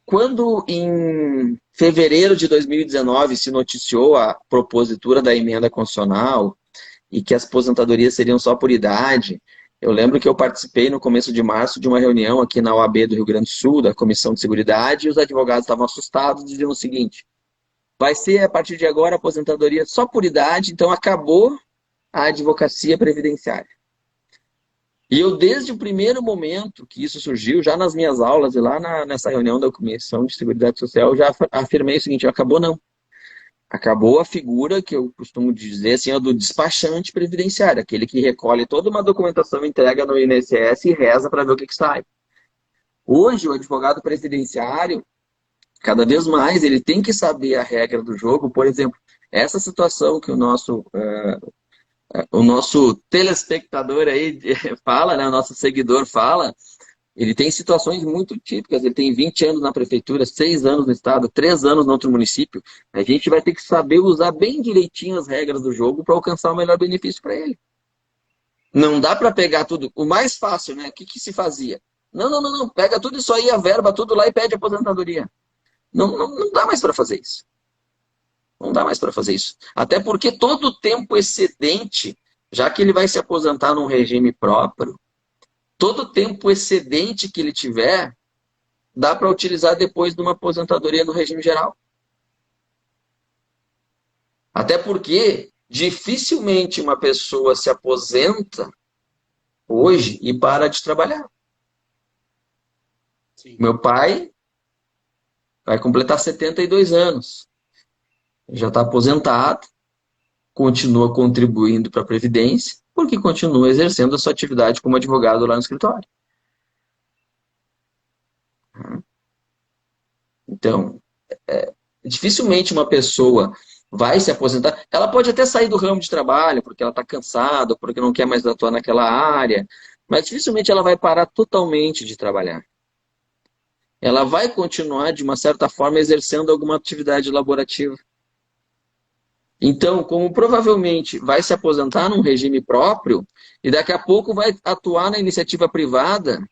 Quando em fevereiro de 2019 se noticiou a propositura da emenda constitucional e que as aposentadorias seriam só por idade, eu lembro que eu participei no começo de março de uma reunião aqui na OAB do Rio Grande do Sul, da Comissão de Seguridade, e os advogados estavam assustados, dizendo o seguinte: vai ser a partir de agora aposentadoria só por idade, então acabou a advocacia previdenciária. E eu, desde o primeiro momento que isso surgiu, já nas minhas aulas e lá nessa reunião da Comissão de Seguridade Social, já afirmei o seguinte: acabou não. Acabou a figura que eu costumo dizer assim, do despachante previdenciário, aquele que recolhe toda uma documentação, entrega no INSS e reza para ver o que sai. Hoje, o advogado previdenciário, cada vez mais, ele tem que saber a regra do jogo. Por exemplo, essa situação que o nosso telespectador aí fala, né, o nosso seguidor fala, ele tem situações muito típicas. Ele tem 20 anos na prefeitura, 6 anos no estado, 3 anos no outro município. A gente vai ter que saber usar bem direitinho as regras do jogo para alcançar o melhor benefício para ele. Não dá para pegar tudo. O mais fácil, né? O que se fazia? Não. Pega tudo isso aí, averba tudo lá e pede aposentadoria. Não dá mais para fazer isso. Não dá mais para fazer isso. Até porque todo o tempo excedente, já que ele vai se aposentar num regime próprio, todo o tempo excedente que ele tiver, dá para utilizar depois de uma aposentadoria no regime geral. Até porque dificilmente uma pessoa se aposenta hoje e para de trabalhar. Sim. Meu pai vai completar 72 anos. Já está aposentado, continua contribuindo para a Previdência, porque continua exercendo a sua atividade como advogado lá no escritório. Então, dificilmente uma pessoa vai se aposentar. Ela pode até sair do ramo de trabalho porque ela está cansada, porque não quer mais atuar naquela área, mas dificilmente ela vai parar totalmente de trabalhar. Ela vai continuar, de uma certa forma, exercendo alguma atividade laborativa. Então, como provavelmente vai se aposentar num regime próprio e daqui a pouco vai atuar na iniciativa privada,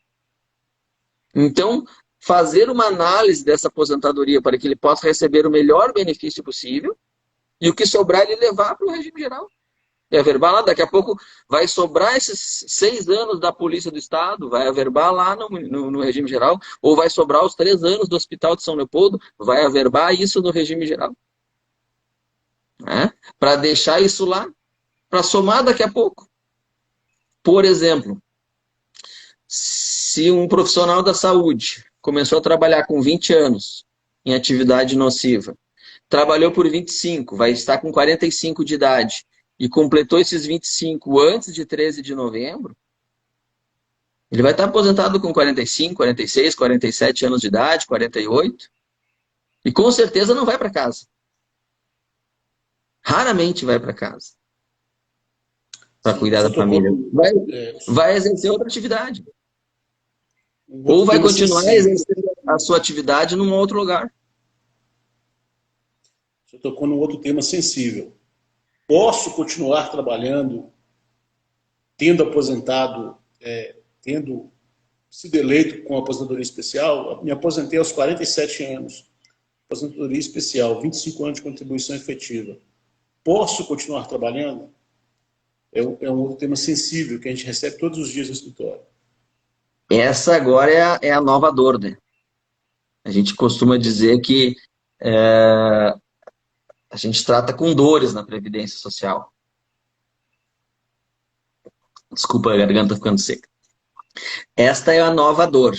então fazer uma análise dessa aposentadoria para que ele possa receber o melhor benefício possível e o que sobrar ele levar para o regime geral. E averbar lá, daqui a pouco vai sobrar esses 6 anos da Polícia do Estado, vai averbar lá no regime geral, ou vai sobrar os 3 anos do Hospital de São Leopoldo, vai averbar isso no regime geral. Né? Para deixar isso lá, para somar daqui a pouco. Por exemplo, se um profissional da saúde começou a trabalhar com 20 anos em atividade nociva, trabalhou por 25, vai estar com 45 de idade, e completou esses 25 antes de 13 de novembro, ele vai estar aposentado com 45, 46, 47 anos de idade, 48, e com certeza não vai para casa. Raramente vai para casa para cuidar da família. Vai exercer outra atividade. Ou vai continuar exercendo a sua atividade num outro lugar. Você tocou num outro tema sensível. Posso continuar trabalhando, tendo aposentado, tendo sido eleito com aposentadoria especial? Me aposentei aos 47 anos. Aposentadoria especial, 25 anos de contribuição efetiva. Posso continuar trabalhando? É um outro tema sensível que a gente recebe todos os dias no escritório. Essa agora é a nova dor, né? A gente costuma dizer que a gente trata com dores na Previdência Social. Desculpa, a garganta ficando seca. Esta é a nova dor.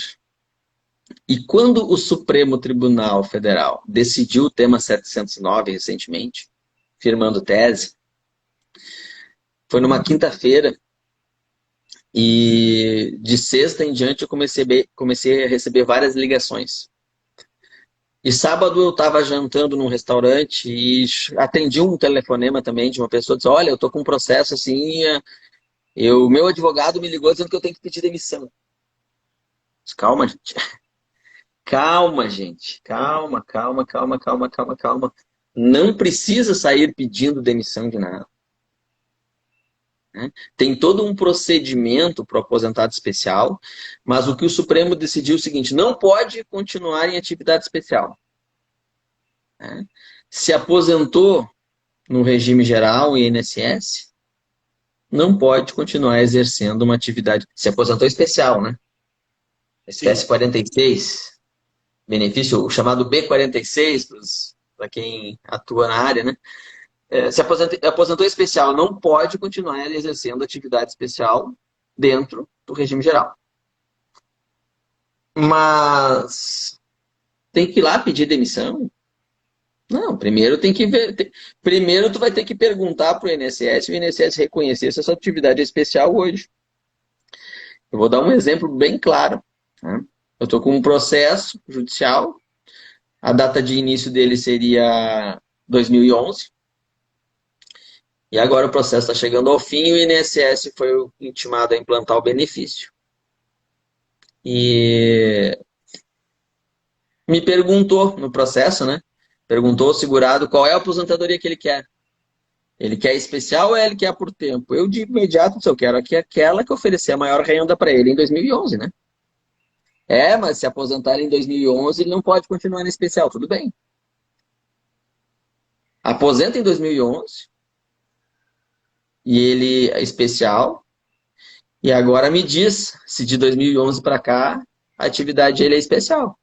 E quando o Supremo Tribunal Federal decidiu o tema 709 recentemente, firmando tese, foi numa quinta-feira, e de sexta em diante eu comecei a receber várias ligações. E sábado eu estava jantando num restaurante e atendi um telefonema também de uma pessoa que disse: olha, eu estou com um processo assim, o meu advogado me ligou dizendo que eu tenho que pedir demissão. Disse, calma, gente. Calma, gente. Calma. Não precisa sair pedindo demissão de nada. Tem todo um procedimento para o aposentado especial, mas o que o Supremo decidiu é o seguinte: não pode continuar em atividade especial. Se aposentou no regime geral e INSS, não pode continuar exercendo uma atividade. Se aposentou especial, né? Espécie 46, benefício, o chamado B46, para quem atua na área, né? Se aposentou especial, não pode continuar exercendo atividade especial dentro do regime geral. Mas tem que ir lá pedir demissão? Não, primeiro tem que ver. Primeiro tu vai ter que perguntar para o INSS, o INSS reconhecer se essa atividade é especial hoje. Eu vou dar um exemplo bem claro. Né? Eu estou com um processo judicial, a data de início dele seria 2011. E agora o processo está chegando ao fim e o INSS foi intimado a implantar o benefício. E me perguntou no processo, né? Perguntou ao segurado qual é a aposentadoria que ele quer. Ele quer especial ou ele quer por tempo? Eu de imediato disse, eu quero aqui aquela que oferecer a maior renda para ele em 2011, né? Mas se aposentar em 2011 ele não pode continuar no especial, tudo bem. Aposenta em 2011 e ele é especial, e agora me diz se de 2011 para cá a atividade dele é especial.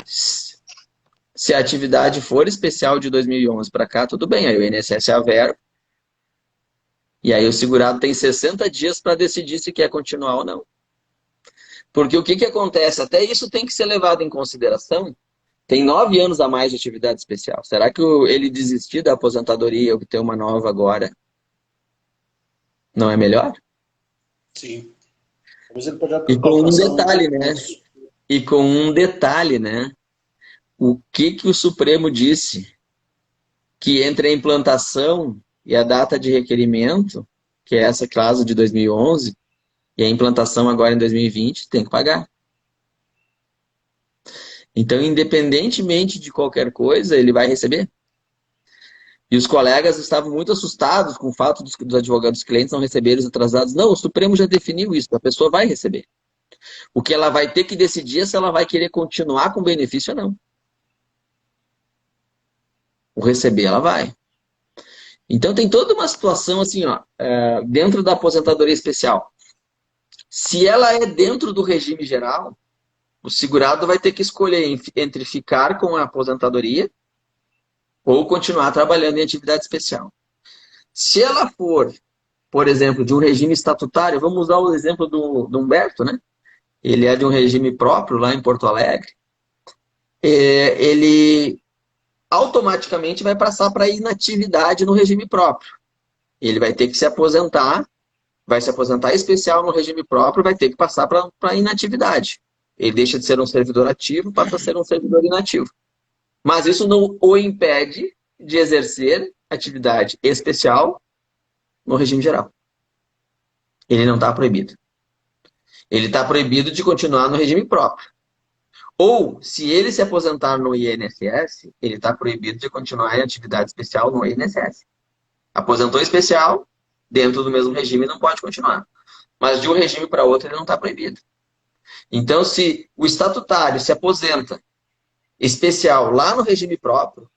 Se a atividade for especial de 2011 para cá, tudo bem, aí o INSS avera, e aí o segurado tem 60 dias para decidir se quer continuar ou não. Porque o que acontece? Até isso tem que ser levado em consideração. Tem 9 anos a mais de atividade especial. Será que ele desistir da aposentadoria e obter uma nova agora não é melhor? Sim. Talvez ele pode E com um detalhe, né? E com um detalhe, né? O que o Supremo disse? Que entre a implantação e a data de requerimento, que é essa caso de 2011, E a implantação agora em 2020 tem que pagar. Então, independentemente de qualquer coisa, ele vai receber. E os colegas estavam muito assustados com o fato dos advogados clientes não receberem os atrasados. Não, o Supremo já definiu isso, a pessoa vai receber. O que ela vai ter que decidir é se ela vai querer continuar com o benefício ou não. O receber, ela vai. Então, tem toda uma situação assim, ó, dentro da aposentadoria especial. Se ela é dentro do regime geral, o segurado vai ter que escolher entre ficar com a aposentadoria ou continuar trabalhando em atividade especial. Se ela for, por exemplo, de um regime estatutário, vamos usar o exemplo do Humberto, né? Ele é de um regime próprio lá em Porto Alegre. Ele automaticamente vai passar para inatividade no regime próprio. Ele vai ter que se aposentar, vai se aposentar especial no regime próprio, vai ter que passar para inatividade. Ele deixa de ser um servidor ativo, passa a ser um servidor inativo. Mas isso não o impede de exercer atividade especial no regime geral. Ele não está proibido. Ele está proibido de continuar no regime próprio. Ou, se ele se aposentar no INSS, ele está proibido de continuar em atividade especial no INSS. Aposentou especial, dentro do mesmo regime, não pode continuar. Mas de um regime para outro, ele não está proibido. Então, se o estatutário se aposenta especial lá no regime próprio,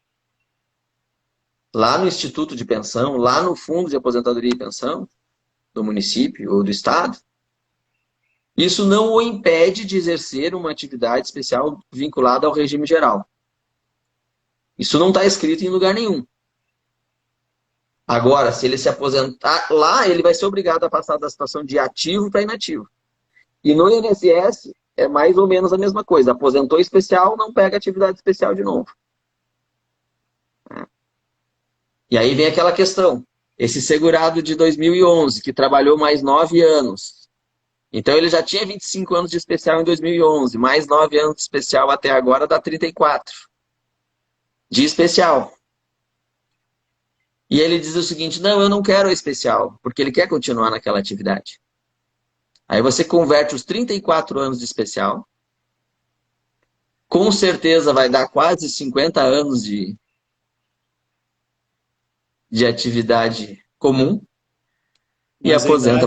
lá no Instituto de Pensão, lá no Fundo de Aposentadoria e Pensão, do município ou do estado, isso não o impede de exercer uma atividade especial vinculada ao regime geral. Isso não está escrito em lugar nenhum. Agora, se ele se aposentar lá, ele vai ser obrigado a passar da situação de ativo para inativo. E no INSS é mais ou menos a mesma coisa. Aposentou especial, não pega atividade especial de novo. E aí vem aquela questão. Esse segurado de 2011, que trabalhou mais 9 anos. Então ele já tinha 25 anos de especial em 2011, mais 9 anos de especial até agora dá 34. De especial. E ele diz o seguinte, não, eu não quero a especial, porque ele quer continuar naquela atividade. Aí você converte os 34 anos de especial, com certeza vai dar quase 50 anos de atividade comum, e aposenta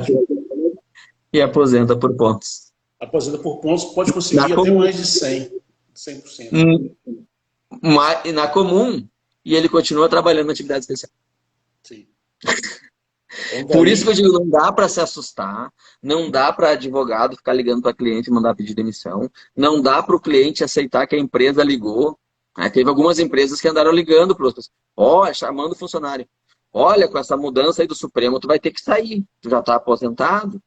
por pontos. Aposenta por pontos, pode conseguir até mais de 100%. Na comum, e ele continua trabalhando na atividade especial. Sim. Por isso que eu digo, não dá para se assustar, não dá para advogado ficar ligando para cliente e mandar pedir demissão, não dá para o cliente aceitar que a empresa ligou. Teve algumas empresas que andaram ligando para os chamando o funcionário. Olha, com essa mudança aí do Supremo, tu vai ter que sair. Tu já está aposentado?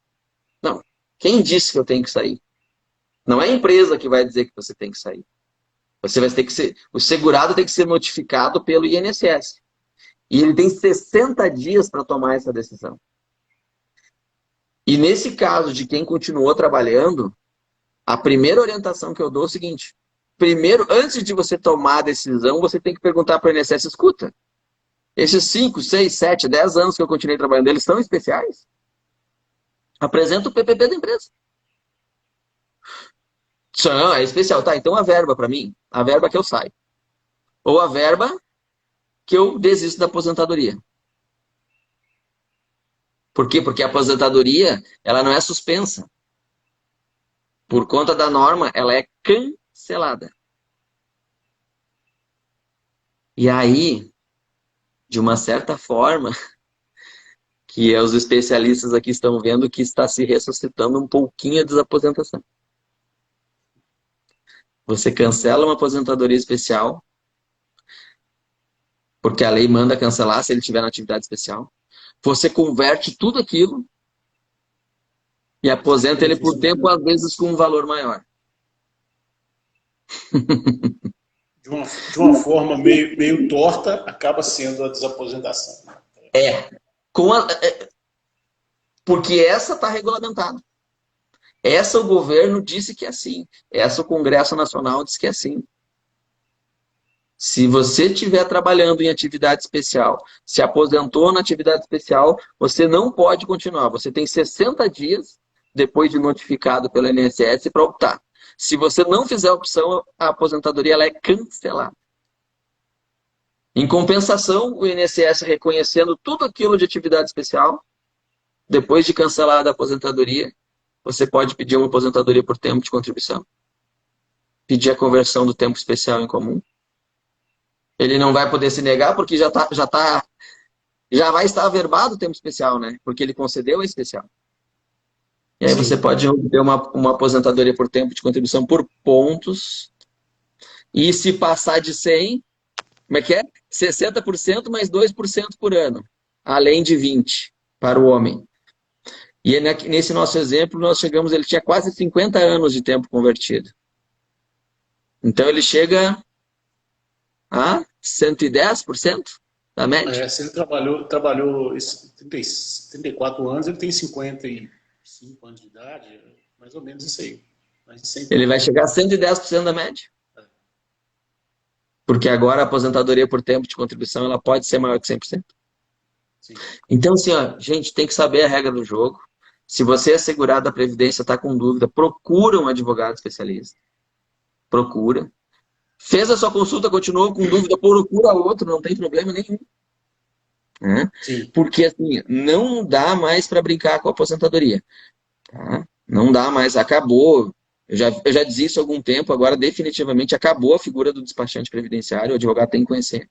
Não. Quem disse que eu tenho que sair? Não é a empresa que vai dizer que você tem que sair. Você vai ter que ser. O segurado tem que ser notificado pelo INSS. E ele tem 60 dias para tomar essa decisão. E nesse caso de quem continuou trabalhando, a primeira orientação que eu dou é o seguinte. Primeiro, antes de você tomar a decisão, você tem que perguntar para o INSS, escuta, esses 5, 6, 7, 10 anos que eu continuei trabalhando, eles são especiais? Apresenta o PPP da empresa. É especial. Tá, então a verba para mim, a verba que eu saio. Ou a verba que eu desisto da aposentadoria. Por quê? Porque a aposentadoria, ela não é suspensa. Por conta da norma, ela é cancelada. E aí, de uma certa forma, que os especialistas aqui estão vendo que está se ressuscitando um pouquinho a desaposentação. Você cancela uma aposentadoria especial, porque a lei manda cancelar se ele estiver na atividade especial. Você converte tudo aquilo e aposenta ele por tempo, às vezes com um valor maior. De uma forma meio torta, acaba sendo a desaposentação. Porque essa está regulamentada. Essa o governo disse que é assim. Essa o Congresso Nacional disse que é assim. Se você estiver trabalhando em atividade especial, se aposentou na atividade especial, você não pode continuar. Você tem 60 dias depois de notificado pelo INSS, para optar. Se você não fizer a opção, a aposentadoria ela é cancelada. Em compensação, o INSS reconhecendo tudo aquilo de atividade especial, depois de cancelada a aposentadoria, você pode pedir uma aposentadoria por tempo de contribuição. Pedir a conversão do tempo especial em comum. Ele não vai poder se negar porque já vai estar averbado o tempo especial, né? Porque ele concedeu a especial. E aí você pode obter uma aposentadoria por tempo de contribuição por pontos. E se passar de 100, como é que é? 60% mais 2% por ano. Além de 20% para o homem. E nesse nosso exemplo, nós chegamos, ele tinha quase 50 anos de tempo convertido. Então ele chega a 110% da média. Se ele trabalhou 34 anos, ele tem 55 anos de idade, mais ou menos isso aí. Ele vai chegar a 110% da média. Porque agora a aposentadoria por tempo de contribuição ela pode ser maior que 100%. Sim. Então, assim, ó, gente, tem que saber a regra do jogo. Se você é segurado da Previdência, está com dúvida, procura um advogado especialista. Procura. Fez a sua consulta, continuou com dúvida, procura outro, não tem problema nenhum. Né? Porque, assim, não dá mais para brincar com a aposentadoria. Tá? Não dá mais, acabou. Eu já disse isso há algum tempo, agora definitivamente acabou a figura do despachante previdenciário, o advogado tem que conhecer.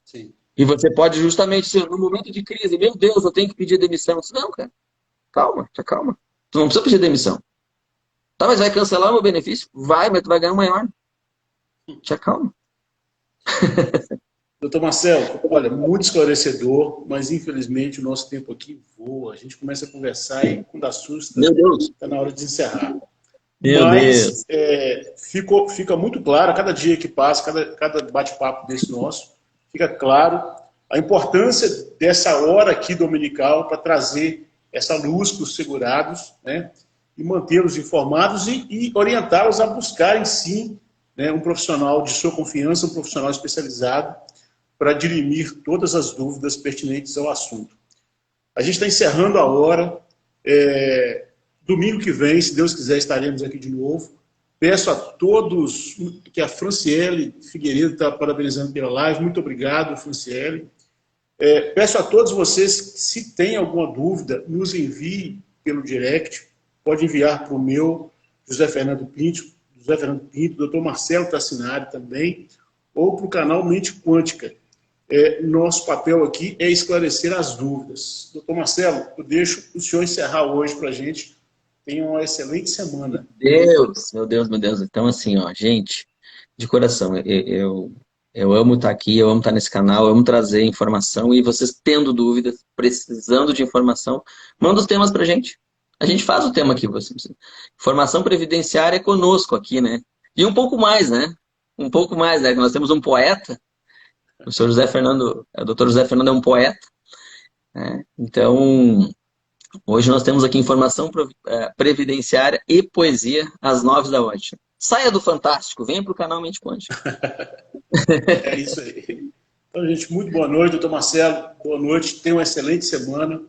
Sim. E você pode justamente, no momento de crise, meu Deus, eu tenho que pedir demissão. Não, cara, calma. Tu não precisa pedir demissão. Tá, mas vai cancelar o meu benefício? Vai, mas tu vai ganhar um maior. Te acalma. Doutor Marcelo, olha, muito esclarecedor, mas infelizmente o nosso tempo aqui voa. A gente começa a conversar e quando assusta, está na hora de encerrar. Mas fica muito claro, a cada dia que passa, cada bate-papo desse nosso, fica claro a importância dessa hora aqui dominical para trazer essa luz para os segurados, né, e mantê-los informados e orientá-los a buscarem, sim, né, um profissional de sua confiança, um profissional especializado, para dirimir todas as dúvidas pertinentes ao assunto. A gente está encerrando a hora. Domingo que vem, se Deus quiser, estaremos aqui de novo. Peço a todos, que a Franciele Figueiredo está parabenizando pela live. Muito obrigado, Franciele. Peço a todos vocês, que, se tem alguma dúvida, nos envie pelo direct. Pode enviar para o meu, José Fernando Pinto, doutor Marcelo Tassinari também, ou para o canal Mente Quântica. Nosso papel aqui é esclarecer as dúvidas. Doutor Marcelo, eu deixo o senhor encerrar hoje para a gente. Tenha uma excelente semana. Meu Deus. Então, assim, ó, gente, de coração, eu amo estar aqui, eu amo estar nesse canal, eu amo trazer informação e vocês tendo dúvidas, precisando de informação, manda os temas pra gente. A gente faz o tema aqui. Informação previdenciária é conosco aqui, né? E um pouco mais, né? Que nós temos um poeta, o senhor José Fernando, o doutor José Fernando é um poeta, né? Então, hoje nós temos aqui informação previdenciária e poesia às 9 da noite. Saia do fantástico, venha para o canal Mente Quântica. É isso aí. Então, gente, muito boa noite, doutor Marcelo. Boa noite, tenha uma excelente semana.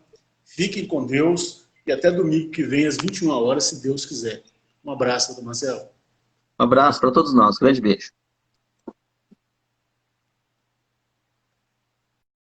Fiquem com Deus e até domingo que vem, às 21 horas, se Deus quiser. Um abraço, doutor Marcelo. Um abraço para todos nós. Grande beijo.